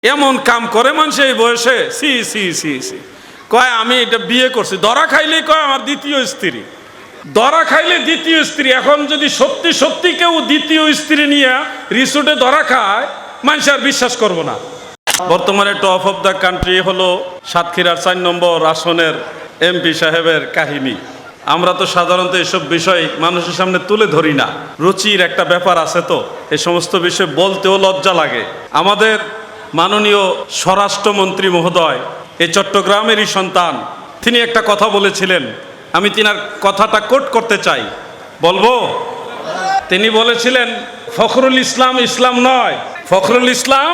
এমন কাম করে মানুষ এই বয়সে, সি সি সি সি কয় আমি এটা বিয়ে করছি, ধরা খাইলেই কয় আমার দ্বিতীয় স্ত্রী, ধরা খাইলে দ্বিতীয় স্ত্রী। এখন যদি সত্যি সত্যি কেউ দ্বিতীয় স্ত্রী নিয়ে রিসোর্টে ধরা খায়, মানুষ আর বিশ্বাস করবো না। বর্তমানে টপ অফ দ্য কান্ট্রি হলো সাতক্ষীরার 4 নম্বর আসনের এমপি সাহেবের কাহিনী। আমরা তো সাধারণত এসব বিষয় মানুষের সামনে তুলে ধরি না, রুচির একটা ব্যাপার আছে, তো এই সমস্ত বিষয় বলতেও লজ্জা লাগে। আমাদের মাননীয় স্বরাষ্ট্রমন্ত্রী মহোদয় এই চট্টগ্রামেরই সন্তান, তিনি একটা কথা বলেছিলেন, আমি তিনার কথাটা কোট করতে চাই, বলবো? তিনি বলেছিলেন ফখরুল ইসলাম ইসলাম নয়, ফখরুল ইসলাম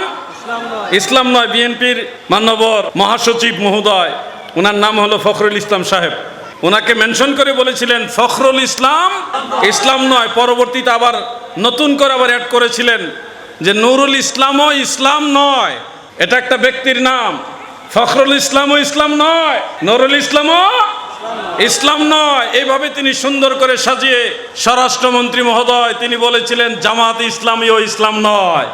ইসলাম নয়। বিএনপির মাননীয় মহাসচিব মহোদয়, ওনার নাম হলো ফখরুল ইসলাম সাহেব, ওনাকে মেনশন করে বলেছিলেন ফখরুল ইসলাম ইসলাম নয়। পরবর্তীতে আবার নতুন করে আবার অ্যাড করেছিলেন যে নুরুল ইসলামও ইসলাম নয়, এটা একটা ব্যক্তির নাম। ফখরুল ইসলামও ইসলাম নয়, নুরুল ইসলামও ইসলাম নয়। এইভাবে তিনি সুন্দর করে সাজিয়ে স্বরাষ্ট্রমন্ত্রী মহোদয় তিনি বলেছিলেন জামাত ইসলামীও ইসলাম নয়,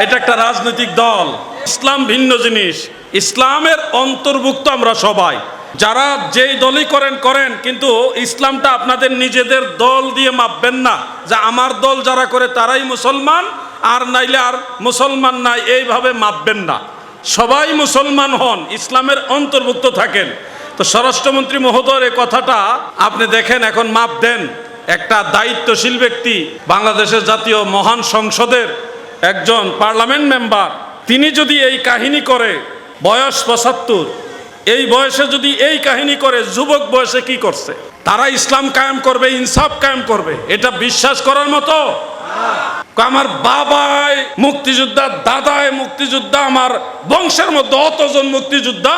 এটা একটা রাজনৈতিক দল। ইসলাম ভিন্ন জিনিস, ইসলামের অন্তর্ভুক্ত আমরা সবাই। যারা যেই দলই করেন করেন, কিন্তু ইসলামটা আপনাদের নিজেদের দল দিয়ে মাপবেন না, যে আমার দল যারা করে তারাই মুসলমান, আর নাইলে আর মুসলমান নাই, এইভাবে মাপবেন না। সবাই মুসলমান হন, ইসলামের অন্তর্ভুক্ত থাকেন। তো স্বরাষ্ট্রমন্ত্রী মহোদয়ের এই কথাটা আপনি দেখেন, এখন মাপ দেন। একটা দায়িত্বশীল ব্যক্তি, বাংলাদেশের জাতীয় মহান সংসদের একজন পার্লামেন্ট মেম্বার, তিনি যদি এই কাহিনী করে, বয়স 75, এই বয়সে যদি এই কাহিনী করে, যুবক বয়সে কি করছে? তারা ইসলাম কায়েম করবে, ইনসাফ কায়েম করবে, এটা বিশ্বাস করার মতো? আমার বাবাই মুক্তিযোদ্ধা, দাদাই মুক্তিযোদ্ধা, আমার বংশের মধ্যে অতজন মুক্তিযোদ্ধা,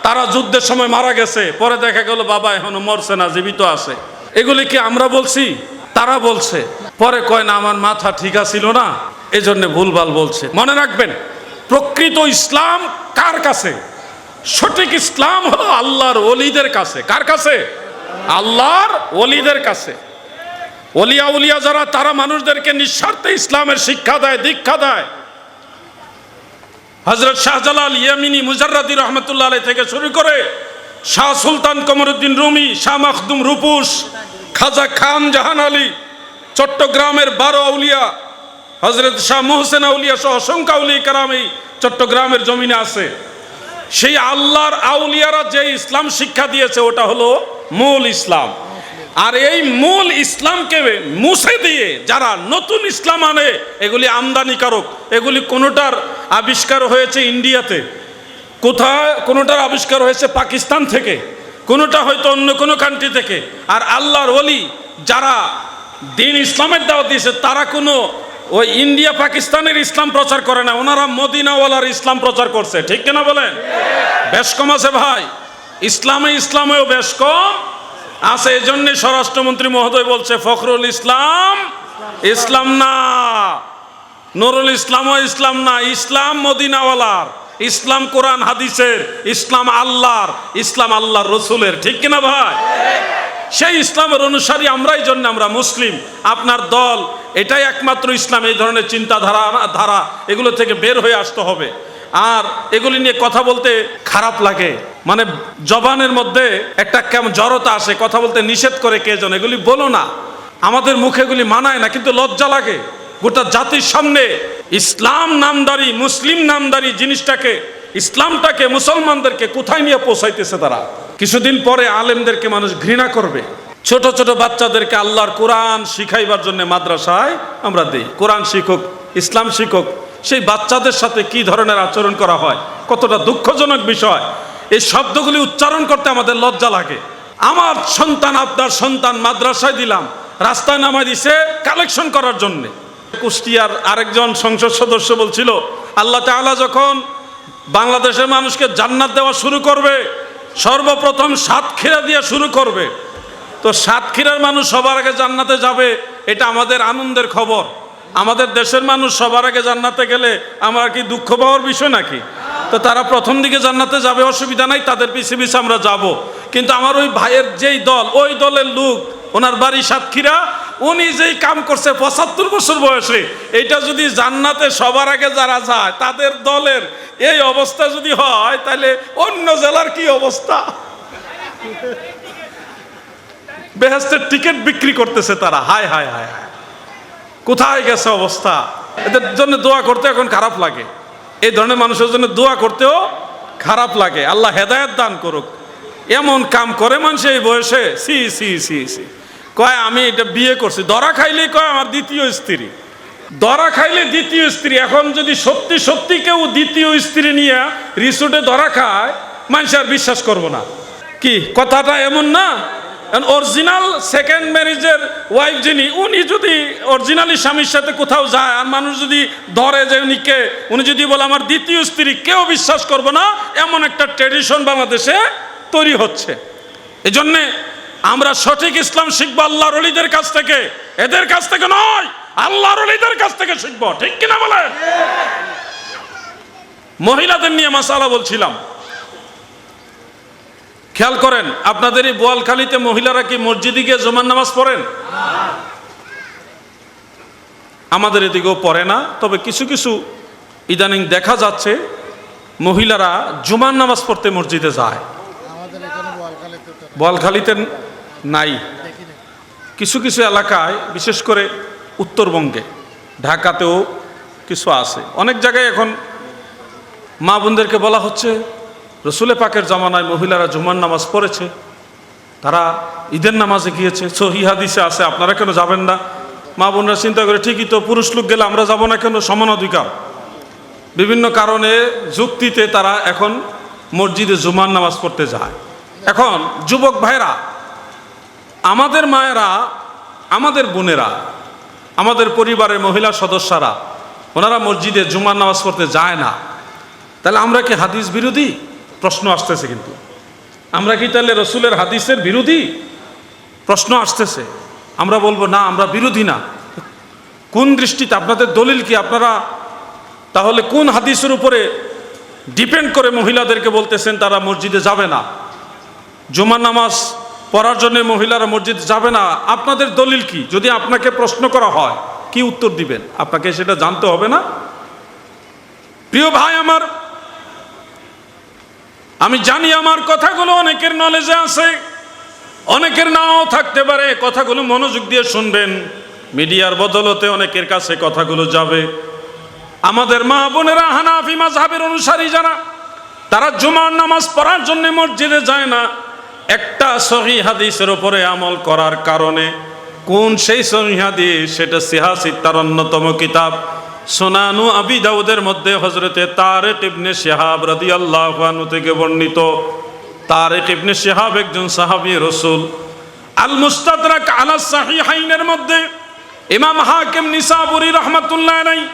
তারা যুদ্ধের সময় মারা গেছে, পরে দেখা গেল বাবা এখনো মরছে না, জীবিত আছে। এগুলি কি আমরা বলছি? তারা বলছে। পরে কয় না আমার মাথা ঠিক আছিল না, এই জন্য ভুলভাল বলছে। মনে রাখবেন, প্রকৃত ইসলাম কার কাছে? সঠিক ইসলাম হলো আল্লাহর ওলিদের কাছে। কার কাছে? আল্লাহর ওলিদের কাছে। ওলিয়া উলিয়া যারা, তারা মানুষদেরকে নিঃস্বার্থে ইসলামের শিক্ষা দেয়, দীক্ষা দেয়। হযরত শাহজালাল ইয়ামিনী মুজাররাদি রহমতুল্লাহ আলাইহি থেকে শুরু করে শাহ সুলতান কমরউদ্দিন রুমি, শাহ মখদুম রূপুস, খাজা খান জাহান আলী, চট্টগ্রামের 12 আউলিয়া, হযরত শাহ মোহসেন আউলিয়া সহ অসংখ্য আউলিয়া কেরাম এই চট্টগ্রামের জমিনে আছে। সেই আল্লাহর আউলিয়ারা যে ইসলাম শিক্ষা দিয়েছে, ওটা হলো মূল ইসলাম। আর এই মূল ইসলামকে মুছে দিয়ে যারা নতুন ইসলাম আনে, এগুলি আমদানিকারক। এগুলি কোনোটার আবিষ্কার হয়েছে ইন্ডিয়াতে, কোথায় কোনোটার আবিষ্কার হয়েছে পাকিস্তান থেকে, কোনোটা হয়তো অন্য কোনো কান্ট্রি থেকে। আর আল্লাহর ওলি যারা দিন ইসলামের দাওয়াত দিয়েছে, তারা কোনো ওই ইন্ডিয়া পাকিস্তানের ইসলাম প্রচার করে না, ওনারা মদিনাওয়ালার ইসলাম প্রচার করছে। ঠিক কিনা বলেন? বেশ কম আছে ভাই, ইসলামেও বেশ কম আছে। এই জন্যে স্বরাষ্ট্রমন্ত্রী মহোদয় বলছে ফখরুল ইসলাম ইসলাম না, নুরুল ইসলামও ইসলাম না। ইসলাম মদিনাওয়ালার, ইসলাম কোরআন হাদিসের, ইসলাম আল্লাহর, ইসলাম আল্লাহর রসুলের। ঠিক কিনা ভাই? সেই ইসলামের অনুসারী আমরাই, জন্য আমরা মুসলিম। আপনার দল এটাই একমাত্র ইসলাম। এই ধরনের চিন্তাধারা এগুলো থেকে বের হয়ে আসতে হবে। আর এগুলি নিয়ে কথা বলতে খারাপ লাগে, মানে জবানের মধ্যে একটা কেমন জড়তা আসে, কথা বলতে নিষেধ করে কে যেন। এগুলি বলো না, আমাদের মুখে এগুলি মানায় না, কিন্তু লজ্জা লাগে। গোটা জাতির সামনে ইসলাম নামদারি, মুসলিম নামদারি জিনিসটাকে, ইসলামটাকে, মুসলমানদেরকে কোথায় নিয়ে পৌঁছাইতেছে তারা। কিছুদিন পরে আলেমদেরকে মানুষ ঘৃণা করবে। ছোট ছোট বাচ্চাদেরকে আল্লাহর কোরআন শিখাইবার জন্য মাদ্রাসায় আমরা দিই, কোরআন শিখুক, ইসলাম শিখুক। সেই বাচ্চাদের সাথে কি ধরনের আচরণ করা হয়, কতটা দুঃখজনক বিষয়। এই শব্দগুলি উচ্চারণ করতে আমাদের লজ্জা লাগে। আমার সন্তান, আপনার সন্তান মাদ্রাসায় দিলাম, রাস্তায় নামাই দিছে কালেকশন করার জন্য। কুষ্টিয়ার আরেকজন সংসদ সদস্য বলছিল, আল্লাহ তাআলা যখন বাংলাদেশের মানুষকে জান্নাত দেওয়া শুরু করবে, সর্বপ্রথম সাতক্ষীরা দিয়ে শুরু করবে। তো সাতক্ষীরার মানুষ সবার আগে জান্নাতে যাবে, এটা আমাদের আনন্দের খবর। আমাদের দেশের মানুষ সবার আগে জান্নাতে গেলে আমরা কি দুঃখ পাওয়ার বিষয় নাকি? তো তারা প্রথম দিকে জান্নাতে যাবে, অসুবিধা নাই, তাদের পিছিয়ে পিছিয়ে আমরা যাব। কিন্তু আমার ওই ভাইয়ের যেই দল, ওই দলের লোক, ওনার বাড়ি সাতক্ষীরা, উনি যেই কাম করছে ৭৫ বছর বয়সে, এইটা যদি জান্নাতে সবার আগে যারা যায় তাদের দলের এই অবস্থা যদি হয়, তাহলে অন্য জেলার কি অবস্থা? বেহেশতের টিকিট বিক্রি করতেছে তারা। হায় হায় হায় হায়, কোথায় গেছে অবস্থা! এদের জন্য দোয়া করতে এখন খারাপ লাগে, এই ধরনের মানুষের জন্য দোয়া করতেও খারাপ লাগে। আল্লাহ হেদায়েত দান করুক। এমন কাম করে মানুষ এই বয়সে, সি সি সি সি। কয় আমি এটা বিয়ে করছি, ধরা খাইলেই কয় আমার দ্বিতীয় স্ত্রী। ধরা খাইলে দ্বিতীয় স্ত্রী। এখন যদি সত্যি সত্যি কেউ দ্বিতীয় স্ত্রী নিয়ে রিসোর্টে ধরা খায়, মানুষ আর বিশ্বাস করবো না। কি কথাটা এমন না? অরিজিনাল সেকেন্ড ম্যারেজের ওয়াইফ যিনি, উনি যদি অরিজিনালি স্বামীর সাথে কোথাও যায় আর মানুষ যদি ধরে যে উনি যদি বলে আমার দ্বিতীয় স্ত্রী, কেউ বিশ্বাস করবো না। এমন একটা ট্র্যাডিশন বাংলাদেশে তৈরি হচ্ছে। এই জন্যে আমরা সঠিক ইসলাম শিখবো আল্লাহর ওলিদের কাছ থেকে, এদের কাছ থেকে নয়, আল্লাহর ওলিদের কাছ থেকে শিখবো। ঠিক কিনা বলেন? মহিলাদের নিয়ে মাসালা বলছিলাম, খেয়াল করেন। আপনাদের এই বোয়ালখালীতে মহিলারা কি মসজিদে গিয়ে জুমার নামাজ পড়েন? আমাদের এদিকেও পড়ে না, তবে কিছু কিছু ইদানিং দেখা যাচ্ছে মহিলারা জুমার নামাজ পড়তে মসজিদে যায়। বোয়ালখালীতে নাই, কিছু কিছু এলাকায়, বিশেষ করে উত্তরবঙ্গে, ঢাকাতেও কিছু আছে। অনেক জায়গায় এখন মা বোনদেরকে বলা হচ্ছে রসুলে পাকের জামানায় মহিলারা জুমার নামাজ পড়েছে, তারা ঈদের নামাজে গিয়েছে, সহিহ হাদিসে আছে, আপনারা কেন যাবেন না? মা বোনরা চিন্তা করে, ঠিকই তো, পুরুষ লোক গেলে আমরা যাব না কেন? সমান অধিকার। বিভিন্ন কারণে যুক্তিতে তারা এখন মসজিদে জুমার নামাজ পড়তে যায়। এখন যুবক ভাইরা, আমাদের মায়েরা, আমাদের বোনেরা, আমাদের পরিবারের মহিলা সদস্যরা, ওনারা মসজিদে জুমার নামাজ পড়তে যায় না, তাহলে আমরা কি হাদিস বিরোধী? প্রশ্ন আসতেছে। কিন্তু আমরা কি তাহলে রসুলের হাদিসের বিরোধী? প্রশ্ন আসতেছে। আমরা বলবো না, আমরা বিরোধী না। কোন দৃষ্টিতে? আপনাদের দলিল কি? আপনারা তাহলে কোন হাদিসের উপরে ডিপেন্ড করে মহিলাদেরকে বলতেছেন তারা মসজিদে যাবে না, জুমার নামাজ পড়ার জন্য মহিলারা মসজিদে যাবে না? আপনাদের দলিল কি? যদি আপনাকে প্রশ্ন করা হয়, কি উত্তর দিবেন? আপনাকে সেটা জানতে হবে না? প্রিয় ভাই আমার, আমি জানি আমার কথাগুলো অনেকের নলেজে আছে, অনেকের নাও থাকতে পারে। কথাগুলো মনোযোগ দিয়ে শুনবেন, মিডিয়ার বদলতে অনেকের কাছে কথাগুলো যাবে। আমাদের মা বোনেরা হানাফি মাযহাবের অনুসারী যারা, তারা জুমার নামাজ পড়ার জন্য মসজিদে যায় না একটা সহিহ হাদিসের উপরে আমল করার কারণে। কোন সেই সহিহ হাদিস? সেটা সিহাসিত্তার অন্যতম কিতাব সুনানু আবি দাউদের মধ্যে হযরতে তারিক ইবনে শিহাব রাদিয়াল্লাহু আনহু থেকে বর্ণিত। তারিক ইবনে শিহাব একজন সাহাবী রাসূল। আল মুস্তাদরাক আলা সাহিহাইনের মধ্যে ইমাম হাকিম নিসাবুরি রাহমাতুল্লাহ আলাইহি,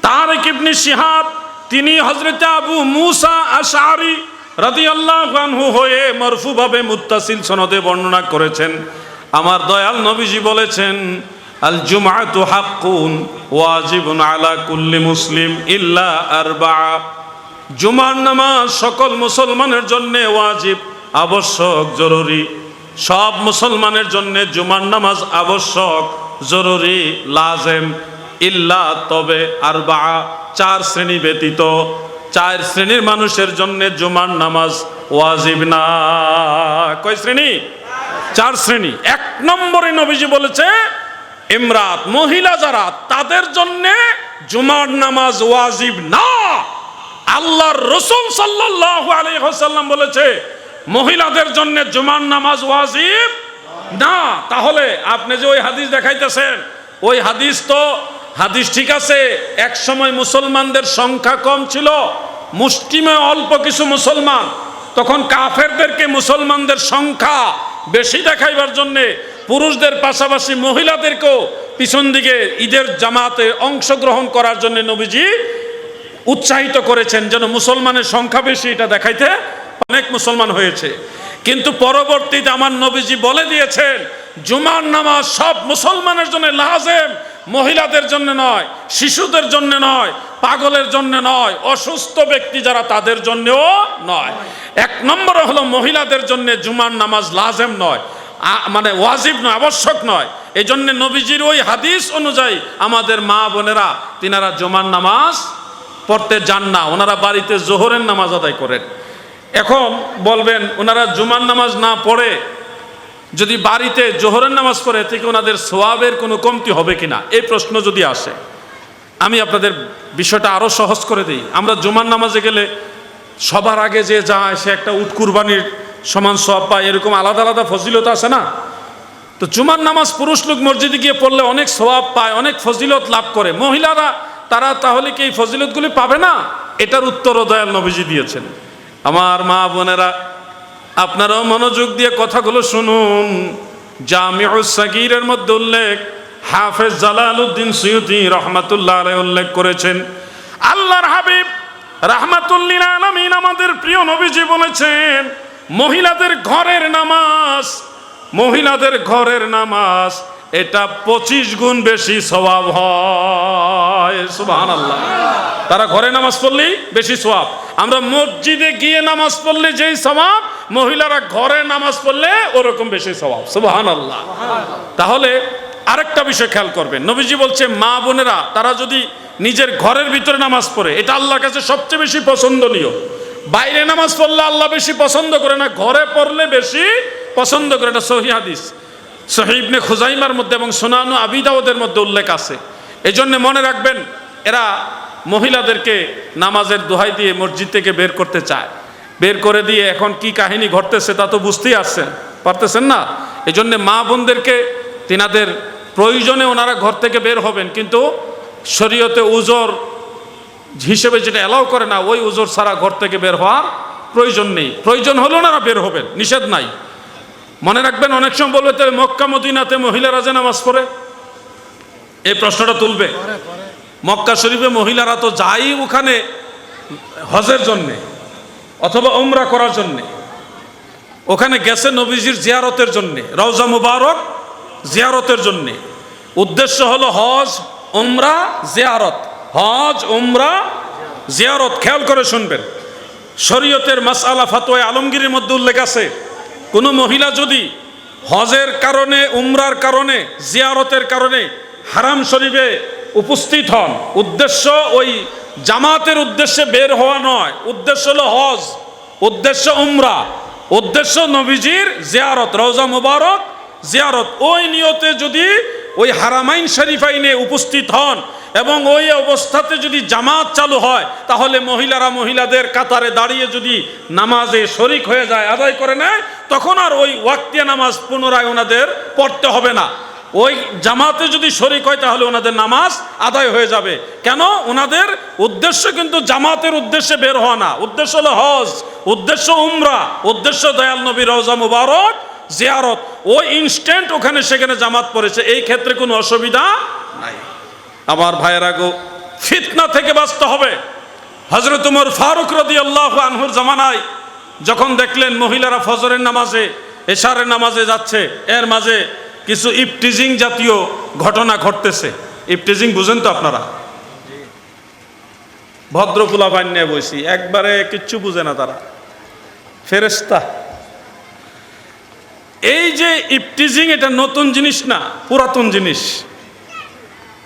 তারিক ইবনে শিহাব তিনি হযরতে আবু মুসা আশআরী রাদিয়াল্লাহু আনহু হয়ে মারফুভাবে মুত্তাসিল সনদে বর্ণনা করেছেন, আমার দয়াল নবীজি বলেছেন, আল জুমআতু হাক্কুন ওয়াজিবুন আলা কুল্লি মুসলিম ইল্লা আরবা'a। জুমার নামাজ সকল মুসলমানের জন্য ওয়াজিব, আবশ্যক, জরুরি। সব মুসলমানের জন্য জুমার নামাজ আবশ্যক, জরুরি, লাজেম। ইল্লা, তবে, আরবা'a, 4 শ্রেণী ব্যতীত। 4 শ্রেণীর মানুষের জন্য জুমার নামাজ ওয়াজিব না। কয় শ্রেণী? 4 শ্রেণী। 1 নম্বরে নবীজি বলেছে ইমরাত, মহিলা যারা, তাদের জন্য জুমার নামাজ ওয়াজিব না। আল্লাহর রাসূল সাল্লাল্লাহু আলাইহি ওয়াসাল্লাম বলেছে মহিলাদের জন্য জুমার নামাজ ওয়াজিব না। তাহলে আপনি যে ওই হাদিস দেখাইতেছেন, ওই হাদিস তো হাদিস ঠিক আছে, এক সময় মুসলমানদের সংখ্যা কম ছিল, মুসলিমে অল্প কিছু মুসলমান, তখন কাফেরদেরকে মুসলমানদের সংখ্যা বেশি দেখাইবার জন্যে পুরুষদের পাশাপাশি মহিলাদেরকেও পিছন দিকে ঈদের জামাতে অংশগ্রহণ করার জন্য নবীজি উৎসাহিত করেছেন, যেন মুসলমানের সংখ্যা বেশি, এটা দেখাইতে অনেক মুসলমান হয়েছে। কিন্তু পরবর্তীতে আমার নবীজি বলে দিয়েছেন জুমার নামাজ সব মুসলমানের জন্য লাজেম, মহিলাদের জন্য নয়, শিশুদের জন্য নয়, পাগলের জন্য নয়, অসুস্থ ব্যক্তি যারা তাদের জন্যও নয়। 1 নম্বর হলো মহিলাদের জন্য জুমার নামাজ লাজেম নয়। মানে ওয়াজিব নয়, আবশ্যক নয়। এই জন্য নবীজির ওই হাদিস অনুযায়ী আমাদের মা বোনেরা তিনারা জুমার নামাজ পড়তে যান না, ওনারা বাড়িতে জোহরের নামাজ আদায় করেন। এখন বলবেন ওনারা জুমার নামাজ না পড়ে যদি বাড়িতে জোহরের নামাজ পড়ে থেকে ওনাদের সোয়াবের কোনো কমতি হবে কিনা, এই প্রশ্ন যদি আসে, আমি আপনাদের বিষয়টা আরও সহজ করে দিই। আমরা জুমার নামাজে গেলে সবার আগে যে যায় সে একটা উট কুরবানির সমান সওয়াব পায়, এরকম আলাদা আলাদা ফজিলত আছে না? তো জুমার নামাজ পুরুষ লোক মসজিদে গিয়ে পড়লে অনেক সওয়াব পায়, অনেক ফজিলত লাভ করে। মহিলারা তারা তাহলে কি এই ফজিলতগুলি পাবে না? এটার উত্তরও দয়াল নবীজি দিয়েছেন। আমার মা বোনেরা, আপনারাও মনোযোগ দিয়ে কথাগুলো শুনুন। জামিউস সাগীরের মধ্যে উল্লেখ, হাফেজ জালালউদ্দিন সুয়ুতী রহমাতুল্লাহ আলাইহি উল্লেখ করেছেন, আল্লাহর হাবিব রাহমাতুল্লিল আলামিন আমাদের প্রিয় নবীজি বলেছেন, মহিলাদের ঘরের নামাজ এটা 25 গুণ বেশি সওয়াব হয়। সুবহানাল্লাহ। তারা ঘরে নামাজ পড়লেই বেশি সওয়াব। আমরা মসজিদে গিয়ে নামাজ পড়লে যেই সওয়াব, মহিলারা ঘরে নামাজ পড়লে ওরকম বেশি সওয়াব। সুবহানাল্লাহ। তাহলে আরেকটা বিষয় খেয়াল করবেন, নবীজি বলছে মা বোনেরা তারা যদি নিজের ঘরের ভিতরে নামাজ পড়ে, এটা আল্লাহর কাছে সবচেয়ে বেশি পছন্দনীয়। বাইরে নামাজ পড়লে আল্লাহ বেশি পছন্দ করে না, ঘরে পড়লে বেশি পছন্দ করে। এটা সহিহ হাদিস, সহিহ ইবনে খুজাইমার মধ্যে এবং সুনান আবি দাউদের মধ্যে উল্লেখ আছে। এই জন্য মনে রাখবেন, এরা মহিলাদেরকে নামাজের দোহাই দিয়ে মসজিদ থেকে বের করতে চায়। বের করে দিয়ে এখন কি কাহিনী ঘটতেছে তা তো বুঝতেই পারতেছেন না। এই জন্য মা বোনদেরকে তিনাদের প্রয়োজনে ওনারা ঘর থেকে বের হবেন, কিন্তু শরীয়তে উজর হিসেবে যেটা এলাও করে না, ওই উজর ছাড়া ঘর থেকে বের হওয়ার প্রয়োজন নেই। প্রয়োজন হলে ওনারা বের হবেন, নিষেধ নাই। মনে রাখবেন, অনেক সময় বলবে তাহলে মক্কা মদিনাতে মহিলারা যে নামাজ পড়ে, এই প্রশ্নটা তুলবে। মক্কা শরীফে মহিলারা তো যায় ওখানে হজের জন্যে অথবা উমরা করার জন্যে, ওখানে গেছে নবীজির জিয়ারতের জন্যে, রওজা মুবারক জিয়ারতের জন্যে। উদ্দেশ্য হলো হজ উমরা জিয়ারত, হজ উমরা জিয়ারত। খেয়াল করে শুনবেন, শরীয়তের মাসআলা ফাতোয়া আলমগীরের মধ্যে উল্লেখ আছে, কোনো মহিলা যদি হজের কারণে, উমরার কারণে, জিয়ারতের কারণে হারাম শরীফে উপস্থিত হন, উদ্দেশ্য ওই জামাতের উদ্দেশ্যে বের হওয়া নয়, উদ্দেশ্য হলো হজ, উদ্দেশ্য উমরা, উদ্দেশ্য নবীজির জিয়ারত, রওজা মুবারক জিয়ারত, ওই নিয়তে যদি ওই হারামাইন শরীফাইনে উপস্থিত হন এবং ওই অবস্থাতে যদি জামাত চালু হয়, তাহলে মহিলারা মহিলাদের কাতারে দাঁড়িয়ে যদি নামাজে শরিক হয়ে যায়, আদায় করে নেয়, তখন আর ওই ওয়াক্তিয়া নামাজ পুনরায় ওনাদের পড়তে হবে না। ওই জামাতে যদি শরিক হয় তাহলে ওনাদের নামাজ আদায় হয়ে যাবে। কেন? ওনাদের উদ্দেশ্য কিন্তু জামাতের উদ্দেশ্যে বের হওয়া না, উদ্দেশ্য হলো হজ, উদ্দেশ্য উমরা, উদ্দেশ্য দয়াল নবী রওজা মুবারক জিয়ারত। ওই ইনস্ট্যান্ট ওখানে সেখানে জামাত পড়েছে, এই ক্ষেত্রে কোনো অসুবিধা নাই। আমার ভাইয়েরা গো, ফিতনা থেকে বাঁচতে হবে। হযরত ওমর ফারুক রাদিয়াল্লাহু আনহুর জামানায় যখন দেখলেন মহিলারা ফজরের নামাজে, এশারের নামাজে যাচ্ছে, এর মাঝে কিছু ইফটিজিং জাতীয় ঘটনা ঘটতেছে। ইফটিজিং বুঝেন তো আপনারা? ভদ্র পোলাপান নিয়ে বসি, একবারে কিচ্ছু বুঝে না তারা, ফেরেশতা। এই যে ইফটিজিং, এটা নতুন জিনিস না, পুরাতন জিনিস।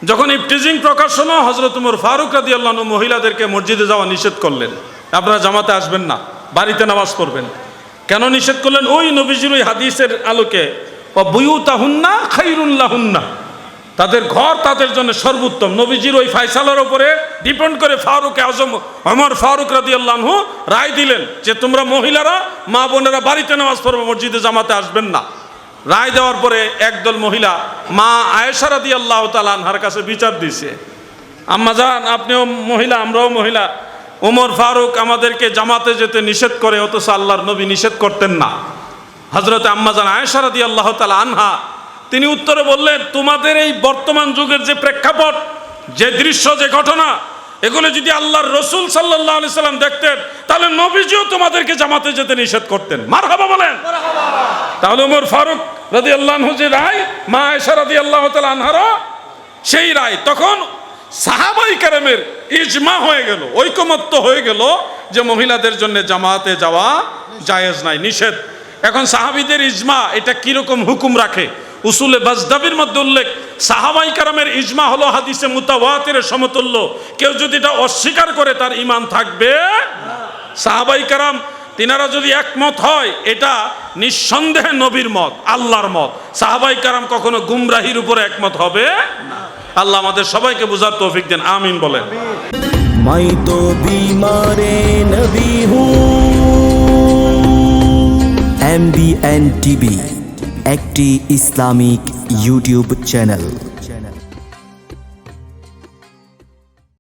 যখন ইফটিজিং প্রকাশ হলো, হযরত ওমর ফারুক রাদিয়াল্লাহু আনহু মহিলাদেরকে মসজিদে যাওয়া নিষেধ করলেন, আপনারা জামাতে আসবেন না, বাড়িতে নামাজ পড়বেন। কেন নিষেধ করলেন? ওই নবীজির ওই হাদিসের আলোকে, বুয়ুতাহুন্না খায়রুন লাহুন্না, তাদের ঘর তাদের জন্য সর্বোত্তম। নবীজির ওই ফয়সালার উপরে ডিপেন্ড করে ফারুক আজম ওমর ফারুক রাদিয়াল্লাহু আনহু রায় দিলেন যে তোমরা মহিলারা, মা বোনেরা বাড়িতে নামাজ পড়বে, মসজিদে জামাতে আসবেন না। রায় দেওয়ার পরে একদল মহিলা মা আয়েশা রাদিয়াল্লাহু তাআলা আনহার কাছে বিচার দিয়েছে, আম্মা জান আপনিও মহিলা, আমরাও মহিলা, ওমর ফারুক আমাদেরকে জামাতে যেতে নিষেধ করে, অথচ আল্লাহর নবী নিষেধ করতেন না। হযরত আম্মা জান আয়েশা রাদিয়াল্লাহু তাআলা আনহা তিনি উত্তরে বললেন, তোমাদের এই বর্তমান যুগের যে প্রেক্ষাপট, যে দৃশ্য, যে ঘটনা, এগুলো যদি আল্লাহর রাসূল সাল্লাল্লাহু আলাইহি সাল্লাম দেখতেন, তাহলে নবীজিও তোমাদেরকে জামাতে যেতে নিষেধ করতেন। মারহাবা বলেন। তাহলে ওমর ফারুক রাদিয়াল্লাহু আনহু যে রায়, মা আয়েশা রাদিয়াল্লাহু তাআলা আনহারও সেই রায়, তখন সাহাবায়ে কেরামের ইজমা হয়ে গেল, ঐকমত্য হয়ে গেল যে মহিলাদের জন্য জামাতে যাওয়া জায়েজ নাই, নিষেধ। এখন সাহাবীদের ইজমা এটা কিরকম হুকুম রাখে? উসুলে বাজদাবির মধ্যে উল্লেখ, সাহাবাই কারামের ইজমা হলো হাদিসে মুতাওয়াতিরের সমতুল্য। কেউ যদি এটা অস্বীকার করে তার ঈমান থাকবে। সাহাবাই কারাম তিনারা যদি একমত হয়, এটা নিঃসন্দেহে নবীর মত, আল্লাহর মত। সাহাবাই কারাম কখনো গুমরাহির উপরে একমত হবে না। আল্লাহ আমাদের সবাইকে বুঝার তৌফিক দেন, আমিন বলেন। मैं तो बीमारे नबी हूँ। MBN TV একটি ইসলামিক ইউটিউব চ্যানেল।